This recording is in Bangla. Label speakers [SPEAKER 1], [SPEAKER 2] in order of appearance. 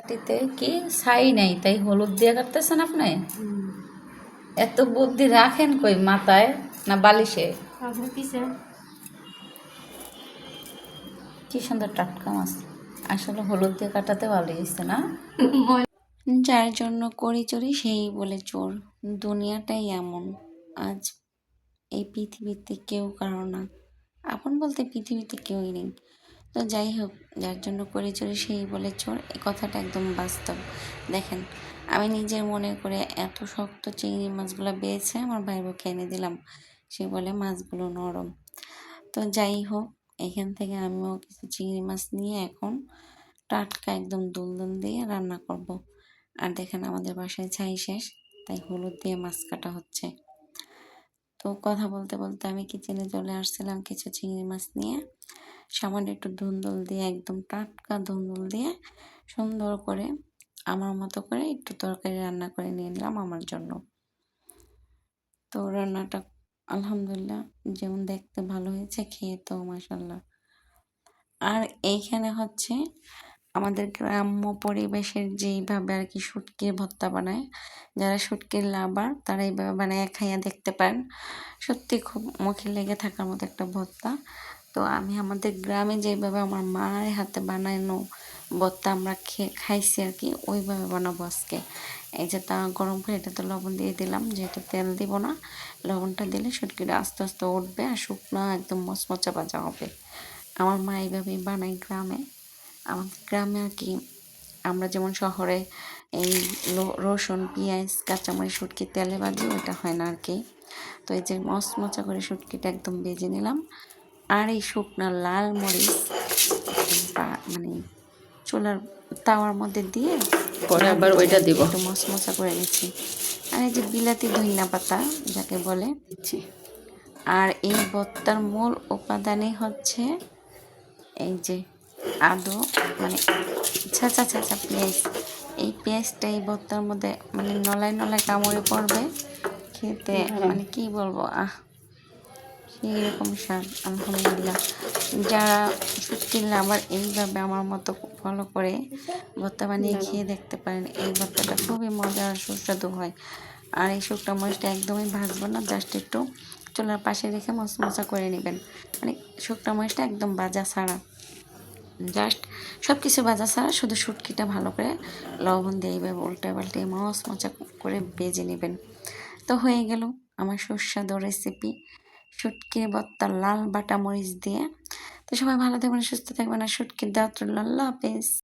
[SPEAKER 1] কাটটিতে কি ছাই নাই, তাই হলুদ দিয়ে কাটতেছেন আপনি? এত বুদ্ধি রাখেন কই, মাথায় না বালিশে? কি সুন্দর টাটকা মাছ, আসলে হলুদ দিয়ে কাটাতে ভালো হয়েছে না? যার জন্য করি চুরি সেই বলে চোর, দুনিয়াটাই এমন। আজ এই পৃথিবীতে কেউ কারো না, আপন বলতে পৃথিবীতে কেউই নেই। তো যাই হোক, যার জন্য করি চুরি সেই বলে চোর, এই কথাটা একদম বাস্তব। দেখেন, আমি নিজের মনে করে এত শক্ত চিংড়ি মাছগুলো বেছে আমার ভাই বোনকে এনে দিলাম, সে বলে মাছগুলো নরম। তো যাই হোক, এখান থেকে আমিও কিছু চিংড়ি মাছ নিয়ে এখন টাটকা একদম দুলদুল দিয়ে রান্না করব। আর দেখেন আমাদের বাসায় ছাই শেষ, তাই হলুদ দিয়ে মাছ কাটা হচ্ছে। তো কথা বলতে বলতে আমি কিচেনে চলে আসছিলাম কিছু চিংড়ি মাছ নিয়ে, সামান্য একটু ধুন্দুল দিয়ে, একদম টাটকা ধুন্দুল দিয়ে সুন্দর করে আমার মতো করে একটু তরকারি রান্না করে নিয়ে নিলাম আমার জন্য। তো রান্নাটা আলহামদুলিল্লাহ যেমন দেখতে ভালো হয়েছে, খেয়ে তো মাশাল্লাহ। আর এইখানে হচ্ছে আমাদের গ্রাম্য পরিবেশের যেইভাবে আর কি শুটকির ভর্তা বানায়, যারা শুটকির লাভার তারা এইভাবে বানায় খাইয়া দেখতে পারেন। সত্যি খুব মুখে লেগে থাকার মতো একটা ভর্তা। তো আমি আমাদের গ্রামে যেভাবে আমার মায়ের হাতে বানানো ভর্তা আমরা খাইছি আর কি, ওইভাবে বানাবো আজকে। এই যে তা গরম করে এটাতে লবণ দিয়ে দিলাম, যেহেতু তেল দিব না, লবণটা দিলে শুটকিটা আস্তে আস্তে উঠবে আর শুকনো একদম মচমচা ভাজা হবে। আমার মা এইভাবেই বানায় গ্রামে। আমাদের গ্রামে আর কি আমরা যেমন শহরে এই রসুন পেঁয়াজ কাঁচামরিচ শুটকি তেলে ভাজি, ওইটা হয় না আর কি। তো এই যে মচমচা করে শুটকিটা একদম ভেজে নিলাম। আর এই শুকনা লাল মরিচ মানে চুলার তাওয়ার মধ্যে দিয়ে পরে আবার ওইটা দিব, একটু মচমচা করে নিচ্ছি। আর এই যে বিলাতি ধনিয়া পাতা যাকে বলে দিচ্ছি। আর এই ভর্তার মূল উপাদানই হচ্ছে এই যে আদু, মানে ছাঁচা ছাঁচা পেঁয়াজ। এই পেঁয়াজটা এই ভর্তার মধ্যে মানে নলায় নলায় কামড়ে পড়বে, খেতে মানে কি বলবো, সেই রকম স্বাদ আলহামদুলিল্লাহ। যারা শুটকির লাভার এইভাবে আমার মতো ফলো করে ভর্তা বানিয়ে খেয়ে দেখতে পারেন। এই ভর্তাটা খুবই মজা আর সুস্বাদু হয়। আর এই শুকনো মরিচটা একদমই ভাজবো না, জাস্ট একটু চুলার পাশে রেখে মশমশা করে নেবেন। মানে শুকনো মরিচটা একদম ভাজা ছাড়া, জাস্ট সব কিছু ভাজা ছাড়া শুধু শুটকিটা ভালো করে লবণ দিয়ে এইভাবে উল্টে পাল্টে মচমচা করে ভেজে নেবেন। তো হয়ে গেল আমার সুস্বাদু রেসিপি শুটকির ভর্তা লাল বাটা মরিচ দিয়ে। তো সবাই ভালো থাকবেন, সুস্থ থাকবেন, আর শুটকির দাওয়াত রইল। আল্লাহ হাফেজ।